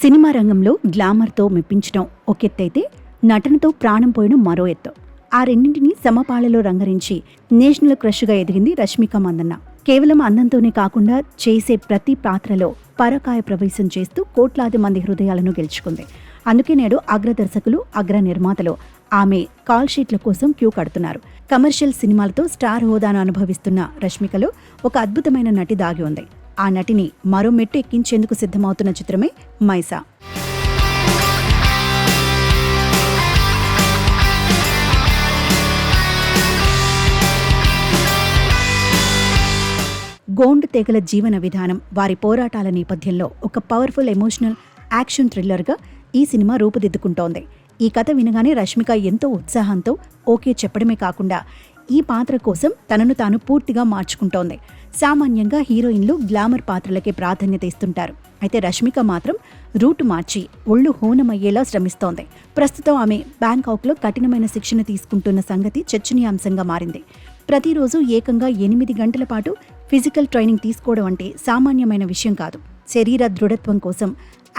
Cinema రంగంలో గ్లామర్తో మెప్పించడం ఒక ఎత్తైతే నటనతో ప్రాణం పోయడం మరో ఎత్తు. ఆ రెండింటినీ సమపాళలో రంగరించి నేషనల్ క్రష్గా ఎదిగింది రష్మిక మందన్న. కేవలం అందంతోనే కాకుండా చేసే ప్రతి పాత్రలో పరకాయ ప్రవేశం చేస్తూ కోట్లాది మంది హృదయాలను గెలుచుకుంది. అందుకే నేడు అగ్ర దర్శకులు, అగ్ర నిర్మాతలు ఆమె కాల్ షీట్ల కోసం క్యూ కడుతున్నారు. కమర్షియల్ సినిమాలతో స్టార్ హోదాను అనుభవిస్తున్న రష్మికలో ఒక అద్భుతమైన నటి దాగి ఉంది. ఆ నటిని మరో మెట్టు ఎక్కించేందుకు సిద్ధమవుతున్న చిత్రమే మైసా. గోండ్ తెగల జీవన విధానం, వారి పోరాటాల నేపథ్యంలో ఒక పవర్ఫుల్ ఎమోషనల్ యాక్షన్ థ్రిల్లర్గా ఈ సినిమా రూపుదిద్దుకుంటోంది. ఈ కథ వినగానే రష్మిక ఎంతో ఉత్సాహంతో ఓకే చెప్పడమే కాకుండా ఈ పాత్ర కోసం తనను తాను పూర్తిగా మార్చుకుంటోంది. సామాన్యంగా హీరోయిన్లు గ్లామర్ పాత్రలకే ప్రాధాన్యత ఇస్తుంటారు. అయితే రష్మిక మాత్రం రూటు మార్చి ఒళ్ళు హోనమయ్యేలా శ్రమిస్తోంది. ప్రస్తుతం ఆమె బ్యాంకాక్లో కఠినమైన శిక్షణ తీసుకుంటున్న సంగతి చర్చనీయాంశంగా మారింది. ప్రతిరోజు ఏకంగా 8 గంటల పాటు ఫిజికల్ ట్రైనింగ్ తీసుకోవడం అంటే సామాన్యమైన విషయం కాదు. శరీర దృఢత్వం కోసం,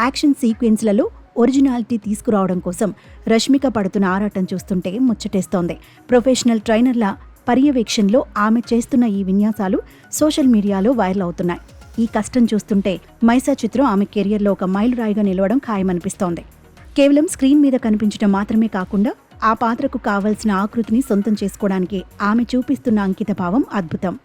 యాక్షన్ సీక్వెన్స్లలో ఒరిజినాలిటీ తీసుకురావడం కోసం రష్మిక పడుతున్న ఆరాటం చూస్తుంటే ముచ్చటేస్తోంది. ప్రొఫెషనల్ ట్రైనర్ల పర్యవేక్షణలో ఆమె చేస్తున్న ఈ విన్యాసాలు సోషల్ మీడియాలో వైరల్ అవుతున్నాయి. ఈ కష్టం చూస్తుంటే మైసా చిత్రం ఆమె కెరియర్లో ఒక మైలురాయిగా నిలవడం ఖాయమనిపిస్తోంది. కేవలం స్క్రీన్ మీద కనిపించడం మాత్రమే కాకుండా ఆ పాత్రకు కావలసిన ఆకృతిని సొంతం చేసుకోవడానికి ఆమె చూపిస్తున్న అంకితభావం అద్భుతం.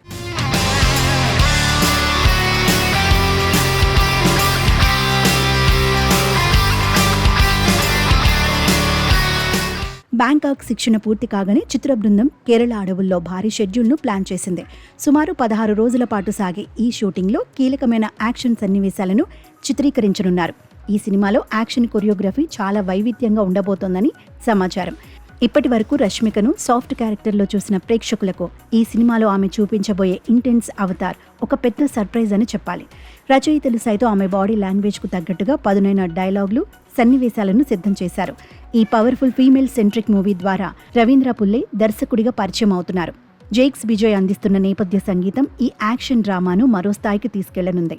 బ్యాంకాక్ శిక్షణ పూర్తి కాగానే చిత్ర బృందం కేరళ అడవుల్లో భారీ షెడ్యూల్ను ప్లాన్ చేసింది. సుమారు 16 రోజుల పాటు సాగే ఈ షూటింగ్లో కీలకమైన యాక్షన్ సన్నివేశాలను చిత్రీకరించనున్నారు. ఈ సినిమాలో యాక్షన్ కొరియోగ్రఫీ చాలా వైవిధ్యంగా ఉండబోతోందని సమాచారం. ఇప్పటి వరకు రష్మికను సాఫ్ట్ క్యారెక్టర్లో చూసిన ప్రేక్షకులకు ఈ సినిమాలో ఆమె చూపించబోయే ఇంటెన్స్ అవతార్ ఒక పెద్ద సర్ప్రైజ్ అని చెప్పాలి. రచయితలు సైతం ఆమె బాడీ లాంగ్వేజ్కు తగ్గట్టుగా పదునైన డైలాగులు, సన్నివేశాలను సిద్ధం చేశారు. ఈ పవర్ఫుల్ ఫీమేల్ సెంట్రిక్ మూవీ ద్వారా రవీంద్ర పుల్లే దర్శకుడిగా పరిచయం అవుతున్నారు. జేక్స్ బిజోయ్ అందిస్తున్న నేపథ్య సంగీతం ఈ యాక్షన్ డ్రామాను మరో స్థాయికి తీసుకెళ్లనుంది.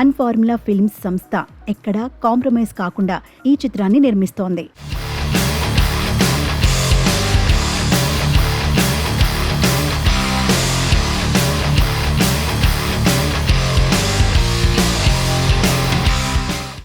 అన్ఫార్ములా ఫిల్మ్స్ సంస్థ ఎక్కడా కాంప్రమైజ్ కాకుండా ఈ చిత్రాన్ని నిర్మిస్తోంది.